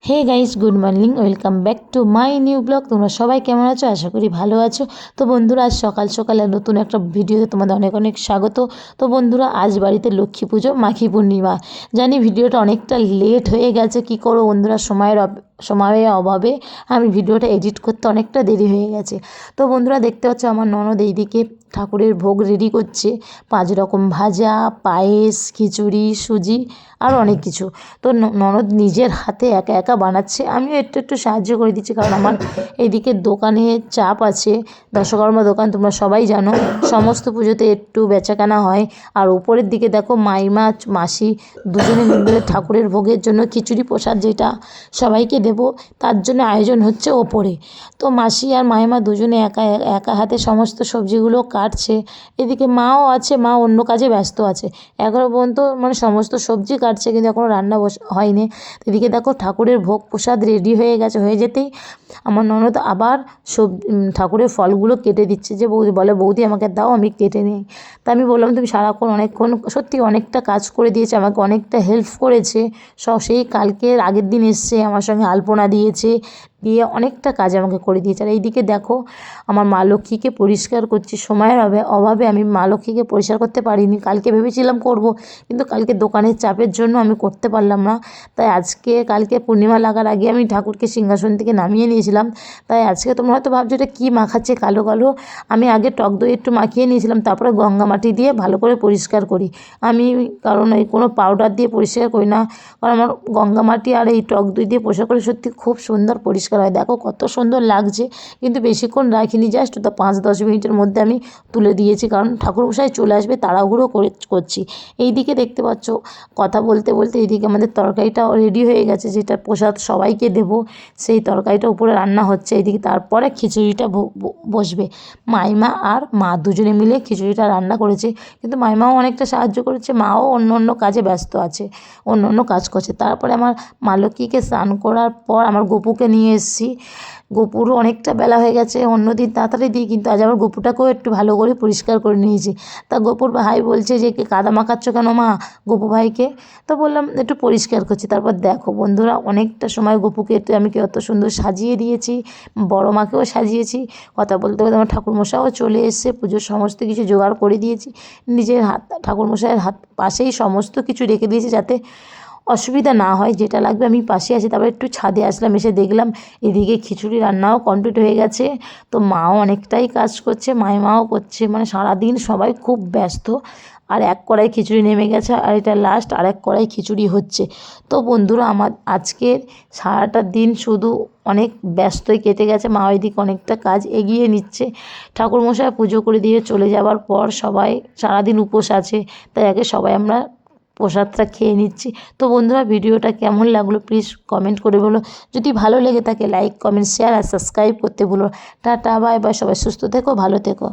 Hey guys, good morning, welcome back to my new blog. তোমরা সবাই কেমন আছো? আশা করি ভালো আছো। তো বন্ধুরা, আজ সকাল সকালে নতুন একটা ভিডিওতে তোমাদের অনেক অনেক স্বাগত। তো বন্ধুরা, আজ বাড়িতে লক্ষ্মী পুজো, মাঘী পূর্ণিমা। জানি ভিডিওটা অনেকটা লেট হয়ে গেছে, কি করো বন্ধুরা, সময়ের অভাবে আমি ভিডিওটা এডিট করতে অনেকটা দেরি হয়ে গেছে। তো বন্ধুরা, দেখতে পাচ্ছ আমার ননদ এইদিকে ঠাকুরের ভোগ রেডি করছে। 5 রকম ভাজা, পায়েস, খিচুড়ি, সুজি আর অনেক কিছু। তো ননদ নিজের হাতে একা একা বানাচ্ছে, আমিও একটু একটু সাহায্য করে দিচ্ছি, কারণ আমার এইদিকে দোকানে চাপ আছে। দশকর্মা দোকান তোমরা সবাই জানো, সমস্ত পুজোতে একটু বেচাকেনা হয়। আর উপরের দিকে দেখো মাইমা মাসি দুজনে মিলে ঠাকুরের ভোগের জন্য খিচুড়ি প্রসাদ, যেটা সবাইকে দেব, তার জন্য আয়োজন হচ্ছে ওপরে। তো মাসি আর মাইমা দুজনে একা একা হাতে সমস্ত সবজিগুলো কাটছে। এদিকে মাও আছে, মা অন্য কাজে ব্যস্ত আছে। এখনও পর্যন্ত সমস্ত সবজি কাটছে, কিন্তু এখনও রান্না হয়নি। এদিকে দেখো ঠাকুরের ভোগ প্রসাদ রেডি হয়ে গেছে। হয়ে যেতেই আমার ননদ আবার ঠাকুরের ফলগুলো কেটে দিচ্ছে, যে বৌদি বলে, বৌদি আমাকে দাও, আমি কেটে নিই। তা আমি বললাম, তুমি সারাক্ষণ অনেকক্ষণ সত্যি অনেকটা কাজ করে দিয়েছে, আমাকে অনেকটা হেল্প করেছে। সেই কালকের আগের দিন এসছে, আমার সঙ্গে আলপনা দিয়েছে, দিয়ে অনেকটা কাজ আমাকে করে দিয়েছে। আর এইদিকে দেখো আমার মা লক্ষ্মীকে পরিষ্কার করছি। সময়ের অভাবে আমি মা লক্ষ্মীকে পরিষ্কার করতে পারিনি। কালকে ভেবেছিলাম করব, কিন্তু কালকে দোকানের চাপের জন্য আমি করতে পারলাম না। তাই কালকে পূর্ণিমা লাগার আগে আমি ঠাকুরকে সিংহাসন থেকে নামিয়ে নিয়েছিলাম। তাই আজকে তোমরা হয়তো ভাবছো এটা কী মাখাচ্ছে কালো কালো। আমি আগে টক দই একটু মাখিয়ে নিয়েছিলাম, তারপরে গঙ্গা মাটি দিয়ে ভালো করে পরিষ্কার করি আমি, কারণ এই কোনো পাউডার দিয়ে পরিষ্কার করি না। কারণ আমার গঙ্গা মাটি আর এই টক দই দিয়ে পরিষ্কার করে সত্যি খুব সুন্দর পরিষ্কার হয়। দেখো কত সুন্দর লাগছে, কিন্তু বেশিক্ষণ রাখিনি, জাস্ট তো 5-10 মিনিটের মধ্যে আমি তুলে দিয়েছি, কারণ ঠাকুরমশাই চলে আসবে, তাড়াহুড়ো করছি। এইদিকে দেখতে পাচ্ছ, কথা বলতে বলতে এইদিকে আমাদের তরকারিটা রেডি হয়ে গেছে, যেটা প্রসাদ সবাইকে দেব, সেই তরকারিটা উপরে রান্না হচ্ছে। এইদিকে তারপরে খিচুড়িটা বসবে। মাইমা আর মা দুজনে মিলে খিচুড়িটা রান্না করেছে, কিন্তু মাইমাও অনেকটা সাহায্য করেছে, মাও অন্য কাজে ব্যস্ত আছে, অন্য কাজ করছে। তারপরে আমার মা লক্ষ্মীকে স্নান করার পর আমার গপুকে নিয়ে এসেছি। গপুরও অনেকটা বেলা হয়ে গেছে, অন্যদিন তাড়াতাড়ি দিই, কিন্তু আজ আমার গপুটাকেও একটু ভালো করে পরিষ্কার করে নিয়েছি। তা গপুর ভাই বলছে যে, কাদা মাখাচ্ছ কেন মা, গপু ভাইকে? তো বললাম একটু পরিষ্কার করছি। তারপর দেখো বন্ধুরা, অনেকটা সময় গপুকে একটু আমি কত সুন্দর সাজিয়ে দিয়েছি, বড় মাকেও সাজিয়েছি। কথা বলতে বলতে আমার ঠাকুরমশাইও চলে এসে পুজোর সমস্ত কিছু জোগাড় করে দিয়েছি। নিজের ঠাকুরমশাইয়ের পাশেই সমস্ত কিছু রেখে দিয়েছি, যাতে অসুবিধা না হয়, যেটা লাগবে আমি পাশে আছি। তারপর একটু ছাদে আসলাম, এসে দেখলাম এদিকে খিচুড়ি রান্নাও কমপ্লিট হয়ে গেছে। তো মাও অনেকটাই কাজ করছে, মাও করছে, সারাদিন সবাই খুব ব্যস্ত। আর এক কড়াই খিচুড়ি নেমে গেছে, আর এটা লাস্ট আর এক কড়াই খিচুড়ি হচ্ছে। তো বন্ধুরা, আমার আজকের সারাটা দিন শুধু অনেক ব্যস্তই কেটে গেছে। মা ওইদিকে অনেকটা কাজ এগিয়ে নিচ্ছে। ঠাকুরমশাই পুজো করে দিয়ে চলে যাওয়ার পর সবাই সারাদিন উপোস আছে, তাই আগে সবাই আমরা প্রসাদটা খেয়ে নিচ্ছি। তো বন্ধুরা, ভিডিওটা কেমন লাগলো প্লিজ কমেন্ট করে বলো। যদি ভালো লেগে থাকে লাইক, কমেন্ট, শেয়ার আর সাবস্ক্রাইব করতে ভুলো। টাটা, বাই বাই, সবাই সুস্থ থেকো, ভালো থেকো।